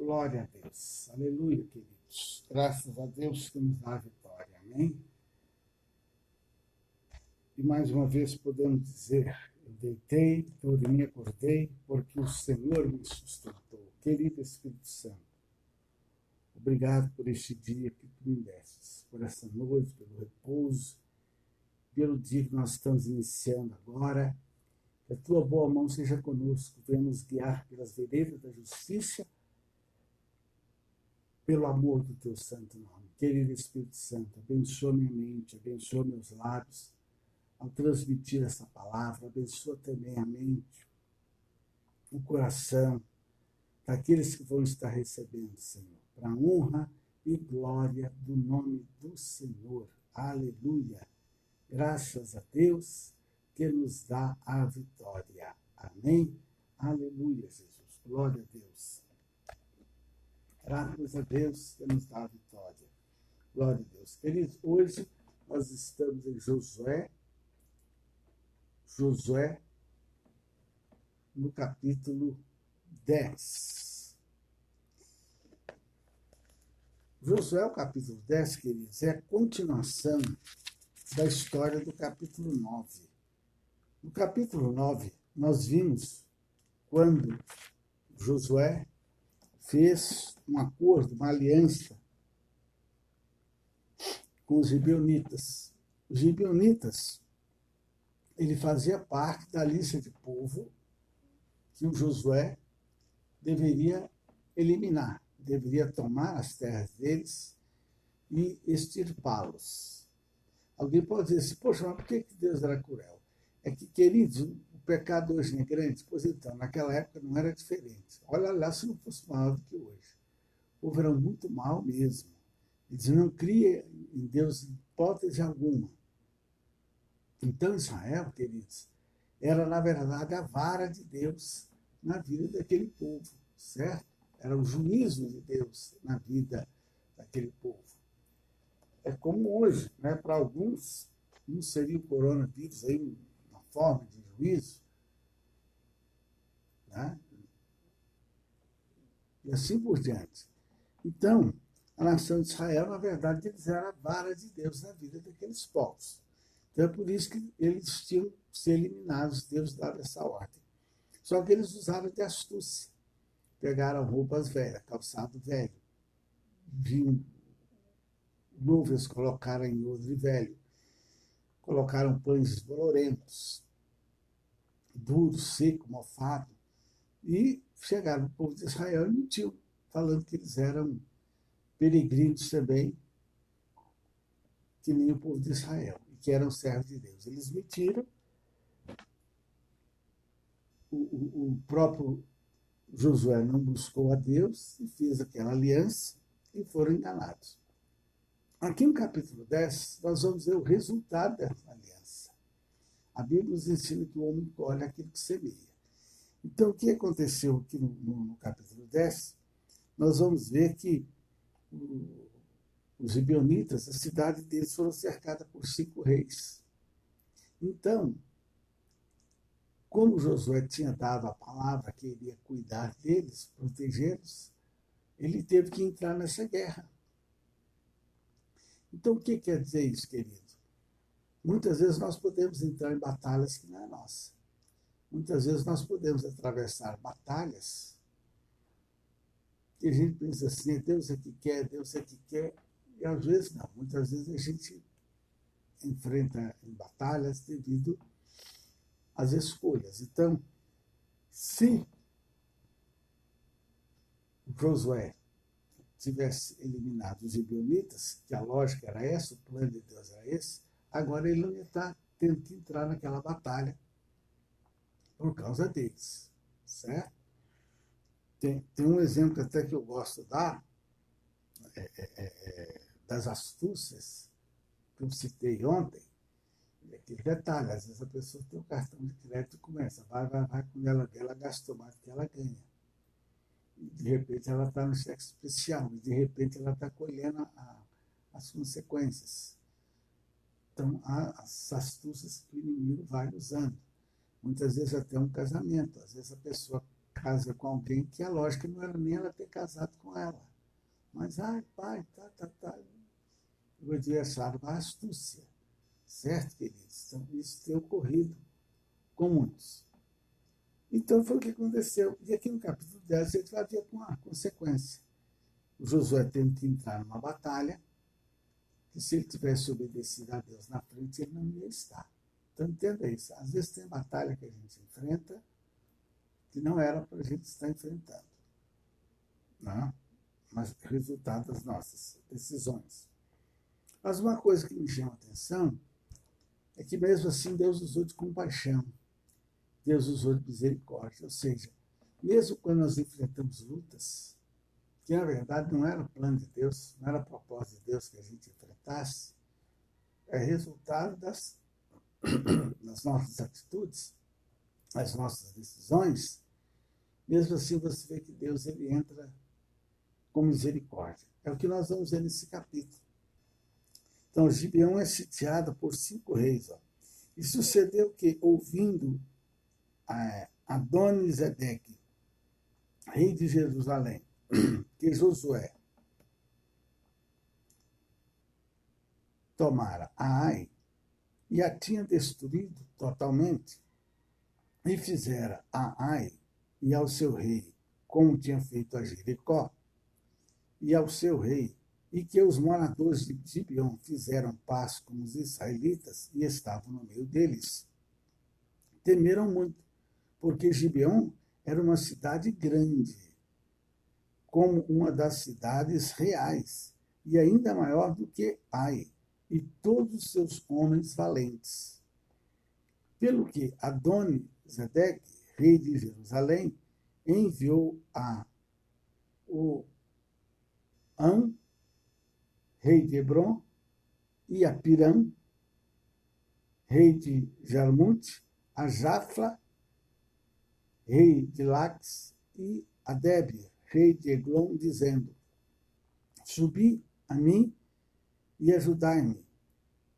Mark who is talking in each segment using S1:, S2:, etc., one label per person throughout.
S1: Glória a Deus. Aleluia, queridos. Graças a Deus que nos dá a vitória. Amém? E mais uma vez podemos dizer, eu deitei, dormi, acordei, porque o Senhor me sustentou. Querido Espírito Santo, obrigado por este dia que tu me destes, por essa noite, pelo repouso, pelo dia que nós estamos iniciando agora. Que a tua boa mão seja conosco, venha nos guiar pelas veredas da justiça, pelo amor do teu santo nome. Querido Espírito Santo, abençoa minha mente, abençoa meus lábios, ao transmitir essa palavra, abençoa também a mente, o coração daqueles que vão estar recebendo, Senhor, para a honra e glória do nome do Senhor. Aleluia. Graças a Deus que nos dá a vitória. Amém? Aleluia, Jesus. Glória a Deus. Graças a Deus que nos dá a vitória. Glória a Deus. Queridos, hoje nós estamos em Josué, no capítulo 10. Josué, o capítulo 10, queridos, é a continuação da história do capítulo 9. No capítulo 9, nós vimos quando Josué fez um acordo, uma aliança com os gibeonitas. Os gibeonitas, ele fazia parte da lista de povo que o Josué deveria eliminar, deveria tomar as terras deles e extirpá-los. Alguém pode dizer assim, poxa, mas por que Deus era cruel? É que, queridos, o pecado hoje é grande? Pois então, naquela época não era diferente. Olha lá se não fosse maior do que hoje. O povo era muito mal mesmo. Eles não criam em Deus em hipótese alguma. Então, Israel, queridos, era, na verdade, a vara de Deus na vida daquele povo, certo? Era o juízo de Deus na vida daquele povo. É como hoje, né? Para alguns, não seria o coronavírus aí uma forma de juízo, né? E assim por diante. Então, a nação de Israel, na verdade, eles eram a vara de Deus na vida daqueles povos. Então, é por isso que eles tinham que ser eliminados, Deus dava essa ordem. Só que eles usaram de astúcia. Pegaram roupas velhas, calçado velho, vinho novo, eles colocaram em odre velho, colocaram pães bolorentos, duro, seco, mofado, e chegaram no povo de Israel e mentiam, falando que eles eram peregrinos também, que nem o povo de Israel, e que eram servos de Deus. Eles mentiram, o próprio Josué não buscou a Deus e fez aquela aliança e foram enganados. Aqui no capítulo 10, nós vamos ver o resultado dessa aliança. A Bíblia nos ensina que o homem colhe aquilo que semeia. Então, o que aconteceu aqui no capítulo 10? Nós vamos ver que os gibeonitas, a cidade deles foram cercada por 5 reis. Então, como Josué tinha dado a palavra que iria cuidar deles, protegê-los, ele teve que entrar nessa guerra. Então, o que quer dizer isso, querido? Muitas vezes nós podemos entrar em batalhas que não é nossa. Muitas vezes nós podemos atravessar batalhas que a gente pensa assim, Deus é que quer, Deus é que quer, e às vezes não. Muitas vezes a gente enfrenta em batalhas devido às escolhas. Então, se Josué tivesse eliminado os gibeonitas, que a lógica era essa, o plano de Deus era esse, agora ele não ia estar tendo que entrar naquela batalha por causa deles, certo? Tem um exemplo até que eu gosto de dar, das astúcias que eu citei ontem, aquele detalhe, às vezes a pessoa tem um cartão de crédito e começa, vai, quando ela gastou mais do que ela ganha. E de repente ela está no cheque especial, e de repente ela está colhendo as consequências. Então, as astúcias que o inimigo vai usando. Muitas vezes até um casamento, às vezes a pessoa casa com alguém que a lógica não era nem ela ter casado com ela. Mas, ai, pai, tá. O adversário com a astúcia. Certo, queridos? Então, isso tem ocorrido com muitos. Então, foi o que aconteceu. E aqui no capítulo 10, a gente vai ver com a consequência. O Josué tendo que entrar numa batalha, que se ele tivesse obedecido a Deus na frente, ele não ia estar. Então, entenda isso. Às vezes tem batalha que a gente enfrenta que não era para a gente estar enfrentando. Não? Mas resultado das nossas decisões. Mas uma coisa que me chama a atenção é que mesmo assim Deus usou de compaixão. Deus usou de misericórdia. Ou seja, mesmo quando nós enfrentamos lutas, que na verdade não era o plano de Deus, não era propósito de Deus que a gente enfrentasse, é resultado das nossas atitudes, das nossas decisões. Mesmo assim, você vê que Deus ele entra com misericórdia. É o que nós vamos ver nesse capítulo. Então, Gibeão é sitiado por 5 reis. Ó. E sucedeu que, ouvindo Adoni-Zedeque, rei de Jerusalém, que Josué tomara a Ai e a tinha destruído totalmente, e fizera a Ai e ao seu rei, como tinha feito a Jericó, e ao seu rei, e que os moradores de Gibeão fizeram paz com os israelitas e estavam no meio deles. Temeram muito, porque Gibeão era uma cidade grande, como uma das cidades reais, e ainda maior do que Ai, e todos os seus homens valentes. Pelo que Adoni-Zedeque, rei de Jerusalém, enviou a Oã, rei de Hebron, e a Pirã, rei de Jarmute, a Jafla, rei de Laques, e a Débia, rei de Eglon, dizendo: Subi a mim e ajudai-me,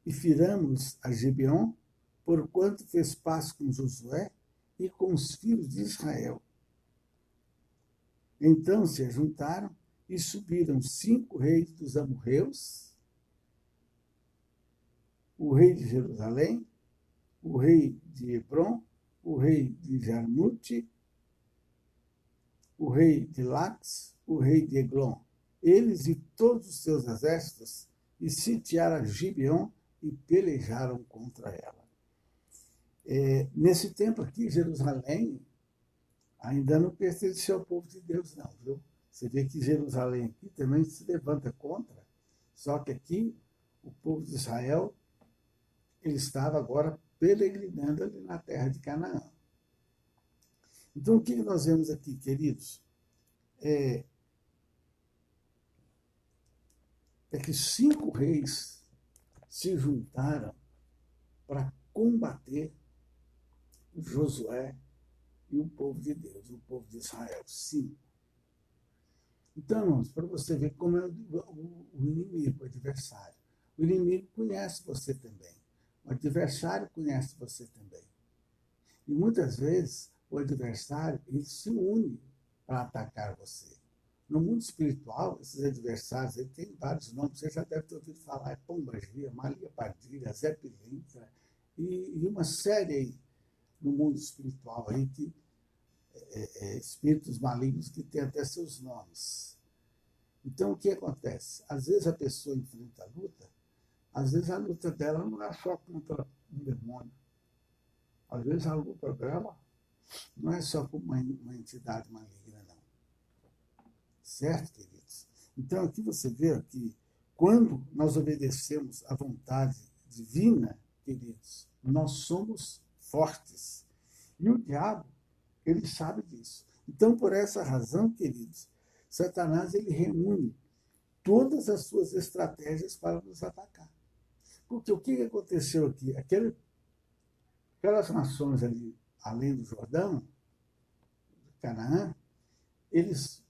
S1: e firamos a Gibeon, porquanto fez paz com Josué e com os filhos de Israel. Então se ajuntaram e subiram 5 reis dos amorreus, o rei de Jerusalém, o rei de Hebron, o rei de Jarmute, o rei de Laques, o rei de Eglon, eles e todos os seus exércitos, e sitiaram Gibeon e pelejaram contra ela. Nesse tempo aqui, Jerusalém ainda não pertencia ao povo de Deus, não, viu? Você vê que Jerusalém aqui também se levanta contra, só que aqui o povo de Israel ele estava agora peregrinando ali na terra de Canaã. Então, o que nós vemos aqui, queridos? É que 5 reis se juntaram para combater Josué e o povo de Deus, o povo de Israel. 5. Então, irmãos, para você ver como é o inimigo, o adversário. O inimigo conhece você também. O adversário conhece você também. E muitas vezes o adversário ele se une para atacar você. No mundo espiritual, esses adversários ele tem vários nomes. Você já deve ter ouvido falar. É Pombagira, Maria Padilha, Zé Pilintra e uma série aí no mundo espiritual aí que espíritos malignos que têm até seus nomes. Então, o que acontece? Às vezes a pessoa enfrenta a luta, às vezes a luta dela não é só contra um demônio. Às vezes a luta dela não é só com uma entidade maligna, não. Certo, queridos? Então, aqui você vê que quando nós obedecemos à vontade divina, queridos, nós somos fortes. E o diabo, ele sabe disso. Então, por essa razão, queridos, Satanás ele reúne todas as suas estratégias para nos atacar. Porque o que aconteceu aqui? Aquelas nações ali, além do Jordão, Canaã, eles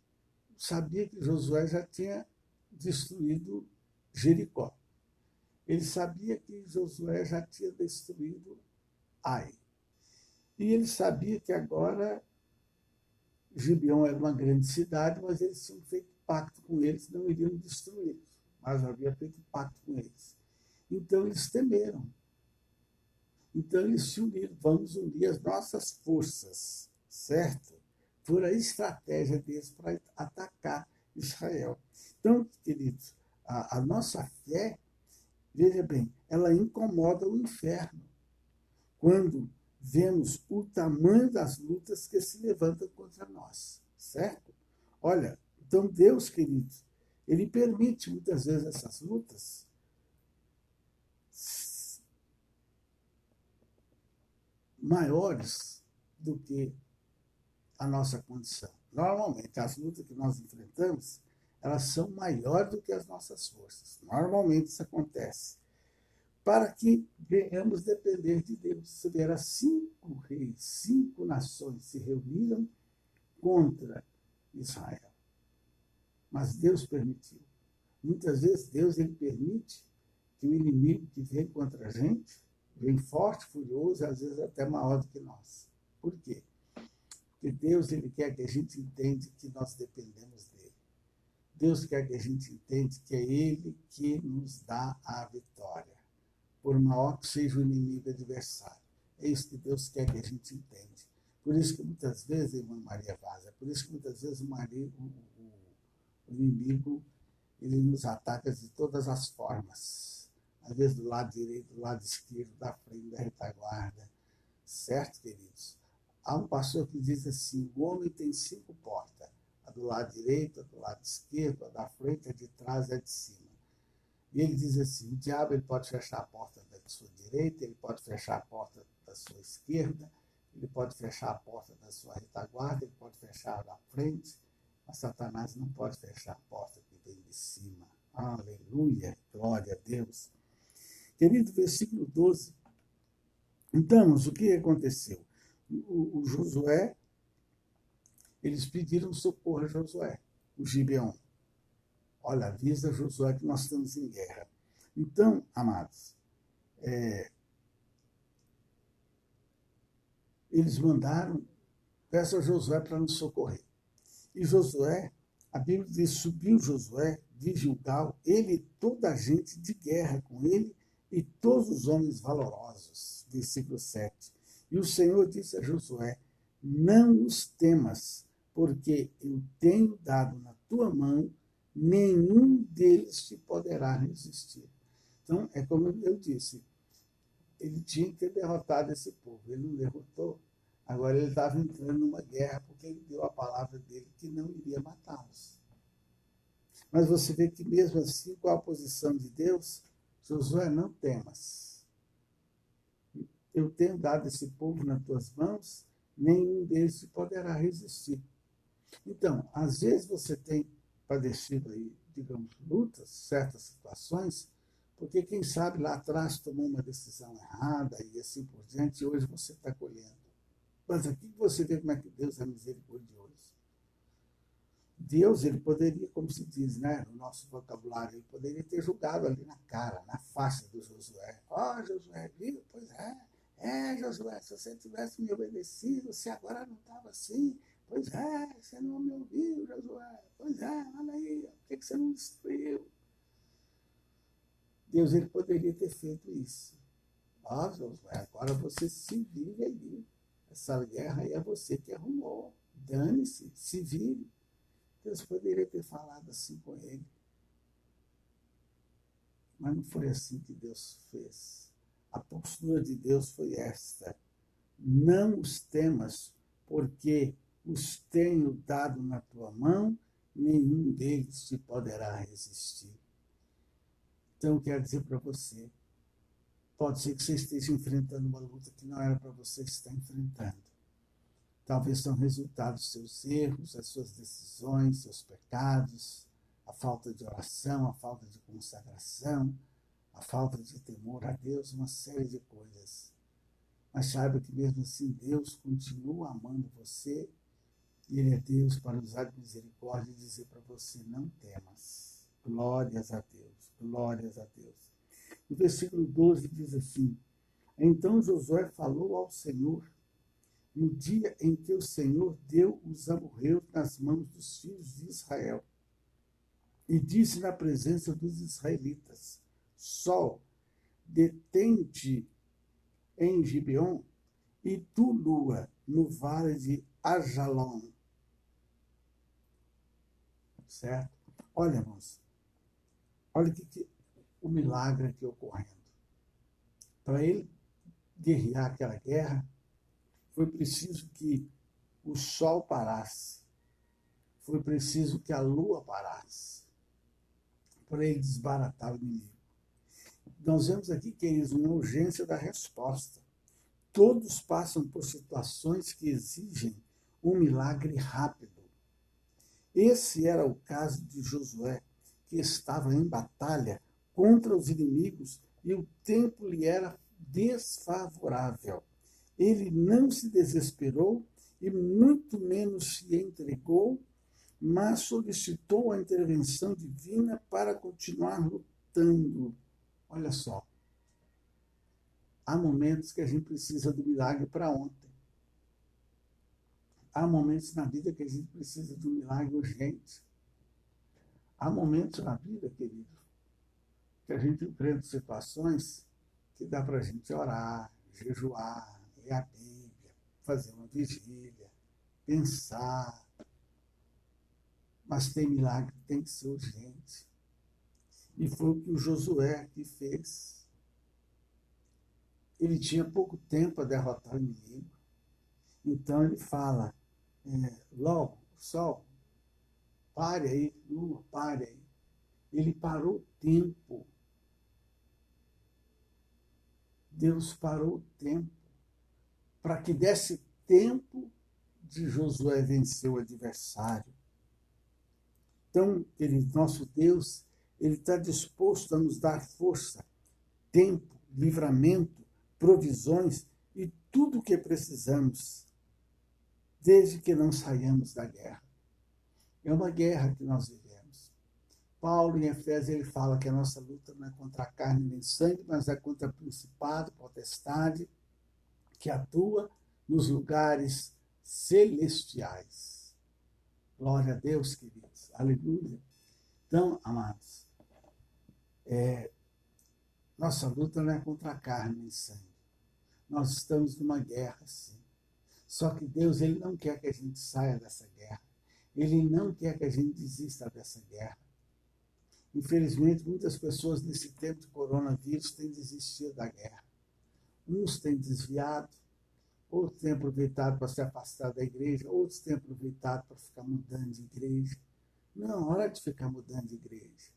S1: sabiam que Josué já tinha destruído Jericó. Ele sabia que Josué já tinha destruído Ai. E ele sabia que agora Gibeão era uma grande cidade, mas eles tinham feito pacto com eles, não iriam destruí-los, mas havia feito pacto com eles. Então eles temeram. Então eles se uniram, vamos unir as nossas forças, certo? Foi a estratégia deles para atacar Israel. Então, queridos, a nossa fé, veja bem, ela incomoda o inferno quando vemos o tamanho das lutas que se levantam contra nós, certo? Olha, então Deus, queridos, ele permite muitas vezes essas lutas maiores do que a nossa condição. Normalmente, as lutas que nós enfrentamos, elas são maiores do que as nossas forças. Normalmente isso acontece. Para que venhamos depender de Deus. Você verá 5 reis, 5 nações se reuniram contra Israel. Mas Deus permitiu. Muitas vezes Deus ele permite que o inimigo que vem contra a gente vem forte, furioso, às vezes até maior do que nós. Por quê? Porque Deus ele quer que a gente entenda que nós dependemos dele. Deus quer que a gente entenda que é ele que nos dá a vitória, por maior que seja o inimigo adversário. É isso que Deus quer que a gente entenda. Por isso que muitas vezes, irmã Maria Vaza, por isso que muitas vezes o inimigo ele nos ataca de todas as formas. Às vezes do lado direito, do lado esquerdo, da frente, da retaguarda. Certo, queridos? Há um pastor que diz assim, o homem tem 5 portas. A do lado direito, a do lado esquerdo, a da frente, a de trás e a de cima. E ele diz assim, o diabo ele pode fechar a porta da sua direita, ele pode fechar a porta da sua esquerda, ele pode fechar a porta da sua retaguarda, ele pode fechar a da frente, mas Satanás não pode fechar a porta que vem de cima. Aleluia, glória a Deus. Querido, versículo 12. Então, o que aconteceu? O Josué, eles pediram socorro a Josué, o Gibeão. Olha, avisa Josué que nós estamos em guerra. Então, amados, eles mandaram, peça a Josué para nos socorrer. E Josué, a Bíblia diz, subiu Josué de Gilgal, ele e toda a gente de guerra com ele e todos os homens valorosos. Versículo 7. E o Senhor disse a Josué, não os temas, porque eu tenho dado na tua mão, nenhum deles te poderá resistir. Então, é como eu disse, ele tinha que ter derrotado esse povo, ele não derrotou. Agora ele estava entrando numa guerra porque ele deu a palavra dele que não iria matá-los. Mas você vê que mesmo assim, com a posição de Deus, Josué, não temas. Eu tenho dado esse povo nas tuas mãos, nenhum deles te poderá resistir. Então, às vezes você tem padecido aí, digamos, lutas, certas situações, porque quem sabe lá atrás tomou uma decisão errada e assim por diante, e hoje você está colhendo. Mas aqui você vê como é que Deus é misericordioso. Deus, ele poderia, como se diz, né, no nosso vocabulário, ele poderia ter julgado ali na cara, na face do Josué. Ó, Josué, viu? Pois Josué, se você tivesse me obedecido, você agora não estava assim. Pois você não me ouviu, Josué. Pois olha aí, por que você não destruiu? Deus, ele poderia ter feito isso. Ó, Josué, agora você se vire aí. Essa guerra aí é você que arrumou. Dane-se, se vire. Deus poderia ter falado assim com ele. Mas não foi assim que Deus fez. A postura de Deus foi esta. Não os temas, porque os tenho dado na tua mão, nenhum deles te poderá resistir. Então, eu quero dizer para você, pode ser que você esteja enfrentando uma luta que não era para você estar enfrentando. Talvez são resultados dos seus erros, das suas decisões, seus pecados, a falta de oração, a falta de consagração, a falta de temor a Deus, uma série de coisas. Mas saiba que mesmo assim Deus continua amando você e Ele é Deus para usar de misericórdia e dizer para você, não temas. Glórias a Deus, glórias a Deus. O versículo 12 diz assim, então Josué falou ao Senhor, no dia em que o Senhor deu os amorreus nas mãos dos filhos de Israel. E disse na presença dos israelitas: Sol, detente em Gibeon, e tu, lua, no vale de Ajalon. Certo? Olha, irmãos, olha o milagre aqui ocorrendo. Para ele guerrear aquela guerra, foi preciso que o sol parasse, foi preciso que a lua parasse, para ele desbaratar o inimigo. Nós vemos aqui, queridos, uma urgência da resposta. Todos passam por situações que exigem um milagre rápido. Esse era o caso de Josué, que estava em batalha contra os inimigos e o tempo lhe era desfavorável. Ele não se desesperou e muito menos se entregou, mas solicitou a intervenção divina para continuar lutando. Olha só, há momentos que a gente precisa do milagre para ontem. Há momentos na vida que a gente precisa de um milagre urgente. Há momentos na vida, querido, que a gente enfrenta situações que dá para a gente orar, jejuar, ler a Bíblia, fazer uma vigília, pensar. Mas tem milagre que tem que ser urgente. E foi o que o Josué aqui fez. Ele tinha pouco tempo a derrotar o inimigo. Então ele fala, logo, sol, pare aí, lua, pare aí. Ele parou o tempo. Deus parou o tempo para que desse tempo de Josué vencer o adversário. Então, nosso Deus, ele está disposto a nos dar força, tempo, livramento, provisões e tudo o que precisamos, desde que não saiamos da guerra. É uma guerra que nós vivemos. Paulo, em Efésios, ele fala que a nossa luta não é contra a carne nem sangue, mas é contra principado, potestade, que atua nos lugares celestiais. Glória a Deus, queridos. Aleluia. Então, amados, nossa luta não é contra a carne nem sangue. Nós estamos numa guerra, sim. Só que Deus, ele não quer que a gente saia dessa guerra. Ele não quer que a gente desista dessa guerra. Infelizmente, muitas pessoas nesse tempo de coronavírus têm desistido da guerra. Uns têm desviado, outros têm aproveitado para se afastar da igreja, outros têm aproveitado para ficar mudando de igreja. Não, hora de ficar mudando de igreja.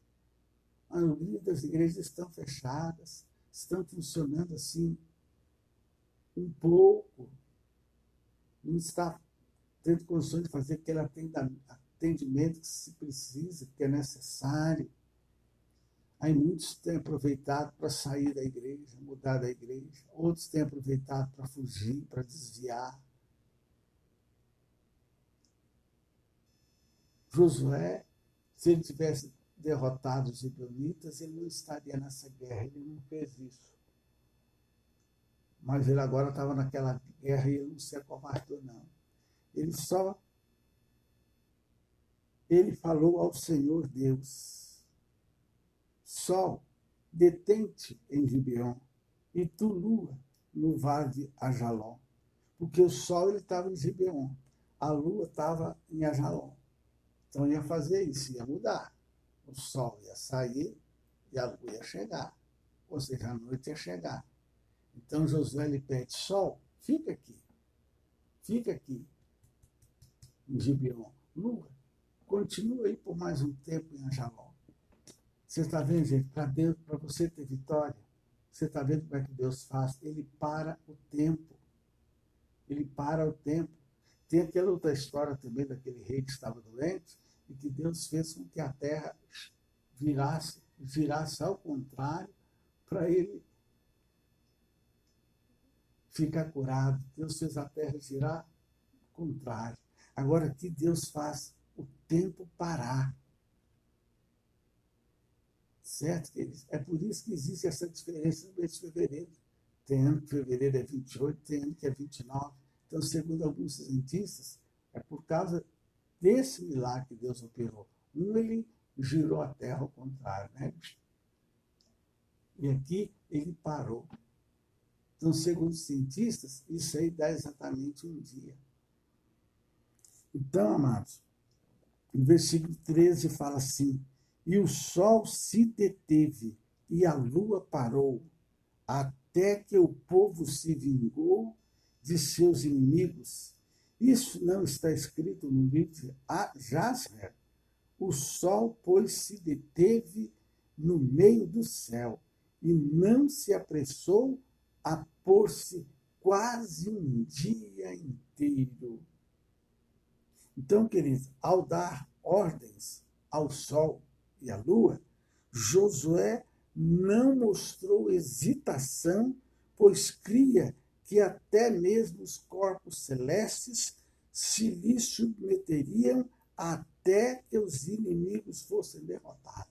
S1: A maioria das igrejas estão fechadas, estão funcionando assim um pouco, não está tendo condições de fazer aquele atendimento que se precisa, que é necessário. Aí muitos têm aproveitado para sair da igreja, mudar da igreja. Outros têm aproveitado para fugir, para desviar. Josué, se ele tivesse derrotado os gibeonitas, ele não estaria nessa guerra, ele não fez isso. Mas ele agora estava naquela guerra e ele não se acovardou, não. Ele falou ao Senhor Deus: Sol, detente em Gibeon, e tu, lua, no vale de Ajalon. Porque o sol estava em Gibeon, a lua estava em Ajalon. Então ia fazer isso, ia mudar. O sol ia sair e a lua ia chegar. Ou seja, a noite ia chegar. Então Josué lhe pede: Sol, fica aqui em Gibeon. Lua, continua aí por mais um tempo em Ajalon. Você está vendo, gente? Para você ter vitória, você está vendo como é que Deus faz? Ele para o tempo. Ele para o tempo. Tem aquela outra história também daquele rei que estava doente e que Deus fez com que a terra virasse ao contrário para ele ficar curado. Deus fez a terra girar ao contrário. Agora aqui Deus faz o tempo parar. Certo, queridos? É por isso que existe essa diferença no mês de fevereiro. Tem ano que fevereiro é 28, tem ano que é 29, Então, segundo alguns cientistas, é por causa desse milagre que Deus operou. Ele girou a terra ao contrário, né? E aqui ele parou. Então, segundo os cientistas, isso aí dá exatamente um dia. Então, amados, o versículo 13 fala assim: e o sol se deteve e a lua parou, até que o povo se vingou de seus inimigos. Isso não está escrito no livro de Jasher? O sol, pois, se deteve no meio do céu e não se apressou a pôr-se quase um dia inteiro. Então, queridos, ao dar ordens ao sol e à lua, Josué não mostrou hesitação, pois cria que até mesmo os corpos celestes se lhe submeteriam até que os inimigos fossem derrotados.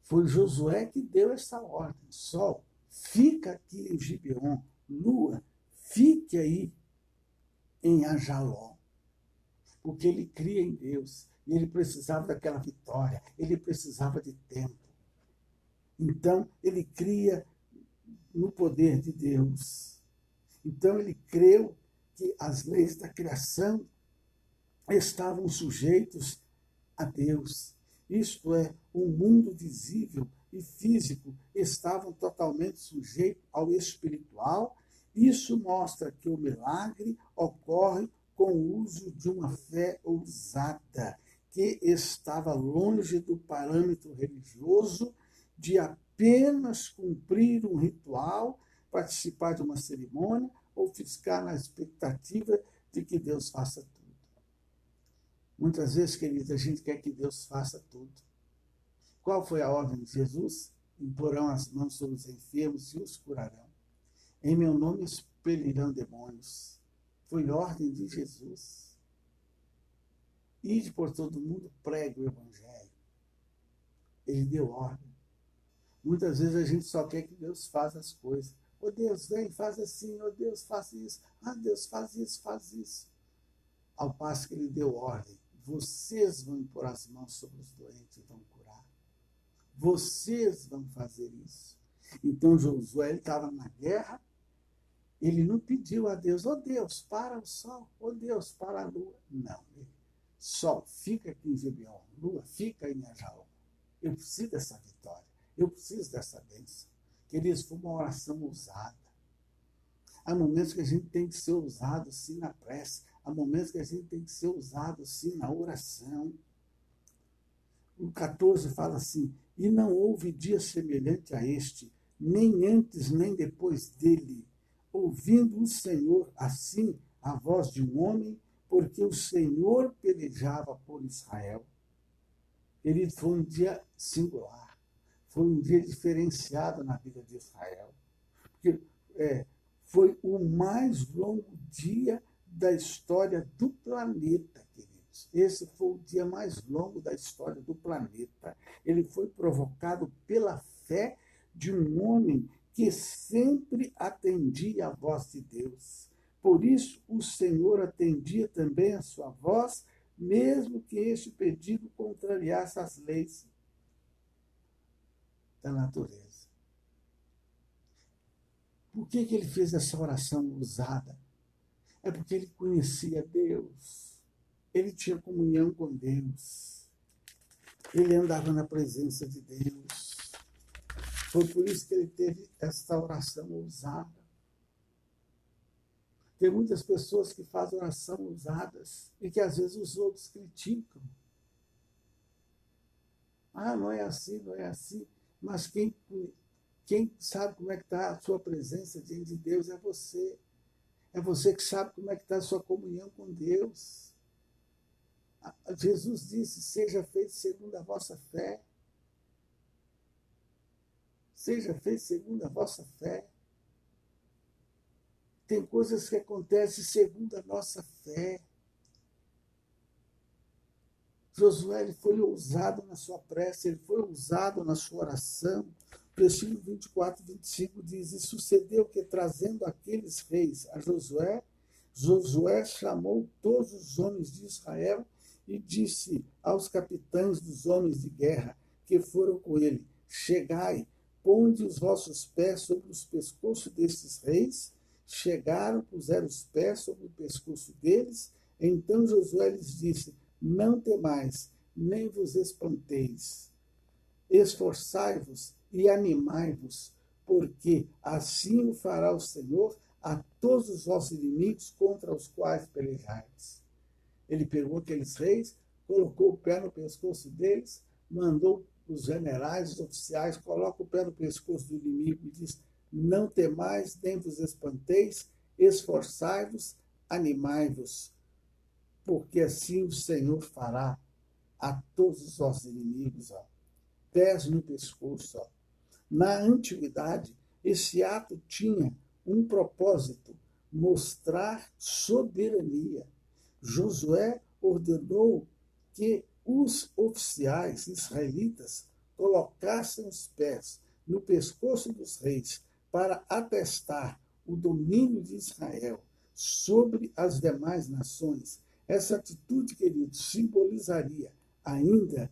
S1: Foi Josué que deu essa ordem. Sol, fica aqui em Gibeon. Lua, fique aí em Ajalon. Porque ele cria em Deus. E ele precisava daquela vitória. Ele precisava de tempo. Então, ele cria no poder de Deus. Então, ele creu que as leis da criação estavam sujeitos a Deus. Isto é, o mundo visível e físico estavam totalmente sujeitos ao espiritual. Isso mostra que o milagre ocorre com o uso de uma fé ousada, que estava longe do parâmetro religioso de apenas cumprir um ritual, participar de uma cerimônia ou ficar na expectativa de que Deus faça tudo. Muitas vezes, queridos, a gente quer que Deus faça tudo. Qual foi a ordem de Jesus? Imporão as mãos sobre os enfermos e os curarão. Em meu nome expelirão demônios. Foi ordem de Jesus. Ide por todo mundo, pregue o evangelho. Ele deu ordem. Muitas vezes a gente só quer que Deus faça as coisas. Oh Deus, vem, faz assim. Oh Deus, faz isso. Ah, Deus, faz isso, faz isso. Ao passo que ele deu ordem. Vocês vão pôr as mãos sobre os doentes e vão curar. Vocês vão fazer isso. Então Josué estava na guerra. Ele não pediu a Deus, oh Deus, para o sol, oh Deus, para a lua. Não. Sol, fica aqui em Gibeon. Lua, fica em Ajalon. Eu preciso dessa vitória. Eu preciso dessa bênção. Queridos, foi uma oração ousada. Há momentos que a gente tem que ser ousado, sim, na prece. Há momentos que a gente tem que ser ousado, sim, na oração. O 14 fala assim: e não houve dia semelhante a este, nem antes nem depois dele, ouvindo o Senhor assim a voz de um homem, porque o Senhor pelejava por Israel. Ele foi um dia singular, foi um dia diferenciado na vida de Israel, porque foi o mais longo dia da história do planeta, queridos. Esse foi o dia mais longo da história do planeta. Ele foi provocado pela fé de um homem que sempre atendia à voz de Deus. Por isso, o Senhor atendia também a sua voz, mesmo que este pedido contrariasse as leis da natureza. Por que ele fez essa oração ousada? É porque ele conhecia Deus. Ele tinha comunhão com Deus. Ele andava na presença de Deus. Foi por isso que ele teve esta oração ousada. Tem muitas pessoas que fazem oração ousadas e que às vezes os outros criticam. Ah, não é assim, não é assim. Mas quem sabe como é que está a sua presença diante de Deus é você. É você que sabe como é que está a sua comunhão com Deus. Jesus disse, seja feito segundo a vossa fé. Seja feito segundo a vossa fé. Tem coisas que acontecem segundo a nossa fé. Josué ele foi ousado na sua prece, ele foi ousado na sua oração. Versículo 24 e 25 diz, e sucedeu que, trazendo aqueles reis a Josué, Josué chamou todos os homens de Israel e disse aos capitães dos homens de guerra que foram com ele: chegai, ponde os vossos pés sobre os pescoços destes reis. Chegaram, puseram os pés sobre o pescoço deles. Então Josué lhes disse: não temais, nem vos espanteis. Esforçai-vos e animai-vos, porque assim o fará o Senhor a todos os vossos inimigos contra os quais pelejais. Ele pegou aqueles reis, colocou o pé no pescoço deles, mandou os generais, os oficiais, coloca o pé no pescoço do inimigo e diz: não temais, nem vos espanteis, esforçai-vos, animai-vos, porque assim o Senhor fará a todos os vossos inimigos. Pés no pescoço. Na antiguidade, esse ato tinha um propósito: mostrar soberania. Josué ordenou que os oficiais israelitas colocassem os pés no pescoço dos reis para atestar o domínio de Israel sobre as demais nações. Essa atitude, queridos, simbolizaria ainda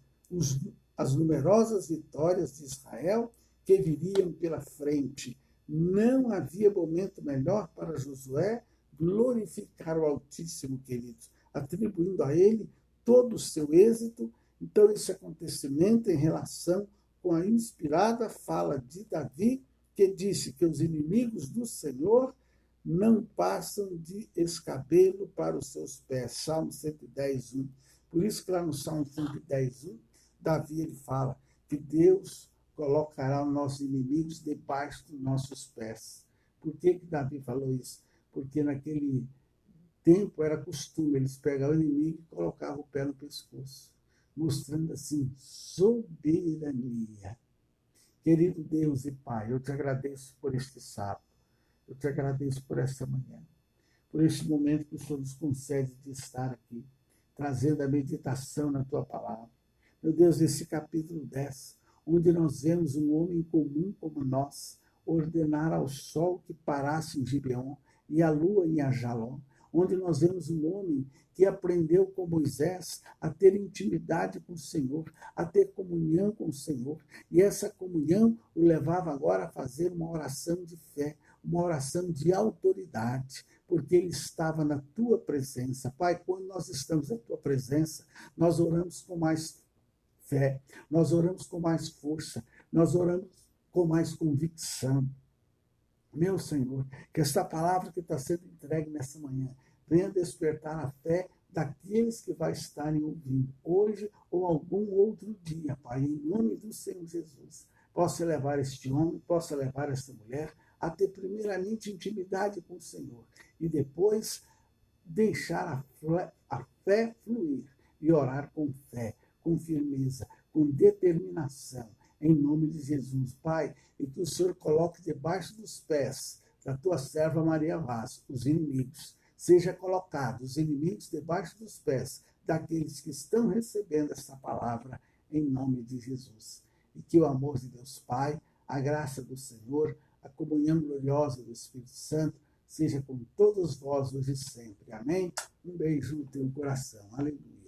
S1: as numerosas vitórias de Israel que viriam pela frente. Não havia momento melhor para Josué glorificar o Altíssimo, queridos, atribuindo a ele todo o seu êxito. Então, esse acontecimento em relação com a inspirada fala de Davi, que disse que os inimigos do Senhor não passam de escabelo para os seus pés. Salmo 110, 1. Por isso que lá no Salmo 110, 1, Davi ele fala que Deus colocará os nossos inimigos debaixo dos nossos pés. Por que Davi falou isso? Porque naquele tempo era costume eles pegavam o inimigo e colocavam o pé no pescoço, mostrando assim soberania. Querido Deus e Pai, eu te agradeço por este sábado, eu te agradeço por esta manhã, por este momento que o Senhor nos concede de estar aqui, trazendo a meditação na tua palavra. Meu Deus, esse capítulo 10, onde nós vemos um homem comum como nós ordenar ao sol que parasse em Gibeon e à lua em Ajalon, onde nós vemos um homem que aprendeu com Moisés a ter intimidade com o Senhor, a ter comunhão com o Senhor, e essa comunhão o levava agora a fazer uma oração de fé, uma oração de autoridade, porque ele estava na tua presença. Pai, quando nós estamos na tua presença, nós oramos com mais fé, nós oramos com mais força, nós oramos com mais convicção. Meu Senhor, que esta palavra que está sendo entregue nessa manhã venha despertar a fé daqueles que vai estarem ouvindo hoje ou algum outro dia, Pai, em nome do Senhor Jesus. Possa levar este homem, possa levar esta mulher a ter primeiramente intimidade com o Senhor e depois deixar a fé fluir e orar com fé, com firmeza, com determinação, em nome de Jesus, Pai, e que o Senhor coloque debaixo dos pés da tua serva Maria Vaz os inimigos. Seja colocado os inimigos debaixo dos pés daqueles que estão recebendo essa palavra, em nome de Jesus. E que o amor de Deus Pai, a graça do Senhor, a comunhão gloriosa do Espírito Santo, seja com todos vós hoje e sempre. Amém? Um beijo no teu coração. Aleluia.